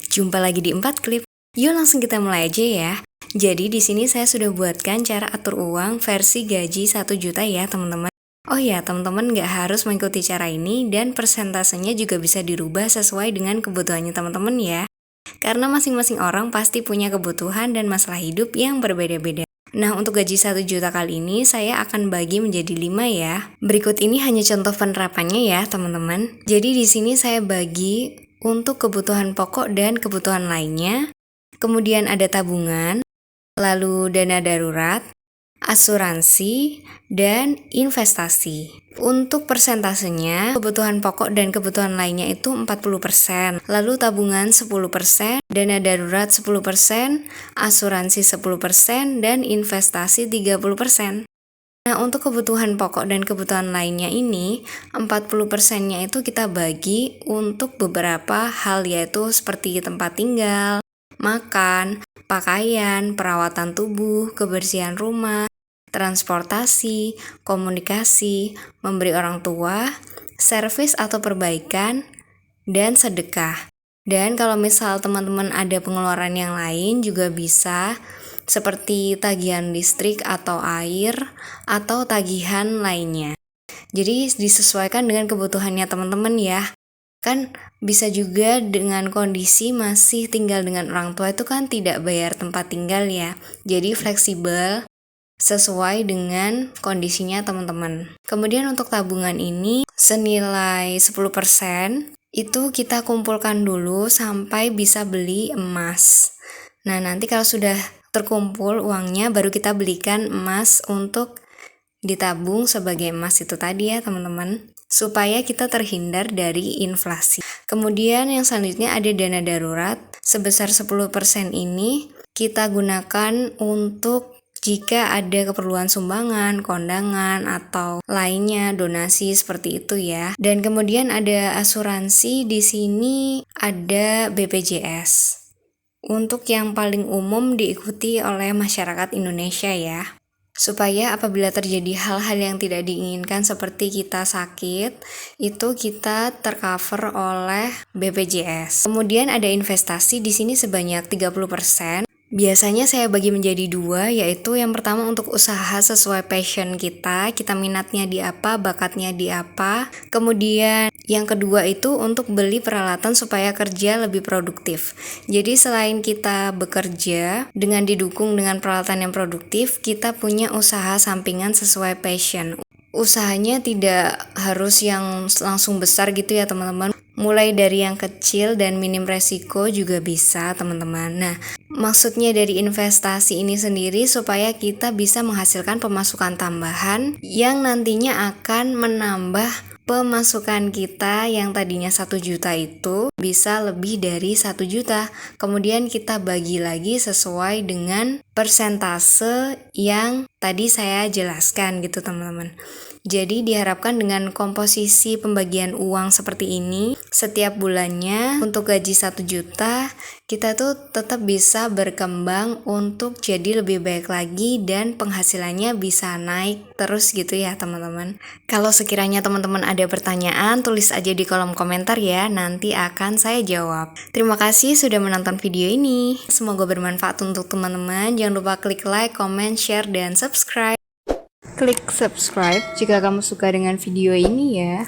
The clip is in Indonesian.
Jumpa lagi di 4 Klip. Yuk langsung kita mulai aja ya. Jadi di sini saya sudah buatkan cara atur uang versi gaji 1 juta ya teman-teman. Oh ya, teman-teman nggak harus mengikuti cara ini dan persentasenya juga bisa dirubah sesuai dengan kebutuhannya teman-teman ya. Karena masing-masing orang pasti punya kebutuhan dan masalah hidup yang berbeda-beda. Nah, untuk gaji 1 juta kali ini saya akan bagi menjadi 5 ya. Berikut ini hanya contoh penerapannya ya, teman-teman. Jadi di sini saya bagi untuk kebutuhan pokok dan kebutuhan lainnya. Kemudian ada tabungan, lalu dana darurat, asuransi, dan investasi. Untuk persentasenya, kebutuhan pokok dan kebutuhan lainnya itu 40%, lalu tabungan 10%, dana darurat 10%, asuransi 10%, dan investasi 30%. Nah, untuk kebutuhan pokok dan kebutuhan lainnya ini, 40%-nya itu kita bagi untuk beberapa hal yaitu seperti tempat tinggal, makan, pakaian, perawatan tubuh, kebersihan rumah, transportasi, komunikasi, memberi orang tua, servis atau perbaikan, dan sedekah. Dan kalau misal teman-teman ada pengeluaran yang lain juga bisa, seperti tagihan listrik atau air, atau tagihan lainnya. Jadi disesuaikan dengan kebutuhannya teman-teman ya. Kan bisa juga dengan kondisi masih tinggal dengan orang tua itu kan tidak bayar tempat tinggal ya. Jadi fleksibel sesuai dengan kondisinya teman-teman. Kemudian untuk tabungan ini senilai 10% itu kita kumpulkan dulu sampai bisa beli emas. Nah, nanti kalau sudah terkumpul uangnya baru kita belikan emas untuk ditabung sebagai emas itu tadi ya teman-teman, supaya kita terhindar dari inflasi. Kemudian yang selanjutnya ada dana darurat sebesar 10% ini kita gunakan untuk jika ada keperluan sumbangan, kondangan, atau lainnya donasi seperti itu ya. Dan kemudian ada asuransi, di sini ada BPJS. Untuk yang paling umum diikuti oleh masyarakat Indonesia ya. Supaya apabila terjadi hal-hal yang tidak diinginkan seperti kita sakit, itu kita tercover oleh BPJS. Kemudian ada investasi di sini sebanyak 30%. Biasanya saya bagi menjadi 2, yaitu yang pertama untuk usaha sesuai passion kita minatnya di apa, bakatnya di apa. Kemudian yang kedua itu untuk beli peralatan supaya kerja lebih produktif. Jadi selain kita bekerja dengan didukung dengan peralatan yang produktif, kita punya usaha sampingan sesuai passion. Usahanya tidak harus yang langsung besar gitu ya teman-teman. Mulai dari yang kecil dan minim resiko juga bisa teman-teman. Nah, maksudnya dari investasi ini sendiri supaya kita bisa menghasilkan pemasukan tambahan yang nantinya akan menambah pemasukan kita yang tadinya 1 juta itu bisa lebih dari 1 juta. Kemudian kita bagi lagi sesuai dengan persentase yang tadi saya jelaskan gitu teman-teman. Jadi diharapkan dengan komposisi pembagian uang seperti ini, setiap bulannya untuk gaji 1 juta, kita tuh tetap bisa berkembang untuk jadi lebih baik lagi dan penghasilannya bisa naik terus gitu ya teman-teman. Kalau sekiranya teman-teman ada pertanyaan, tulis aja di kolom komentar ya, nanti akan saya jawab. Terima kasih sudah menonton video ini. Semoga bermanfaat untuk teman-teman. Jangan lupa klik like, comment, share, dan subscribe. Klik subscribe jika kamu suka dengan video ini ya.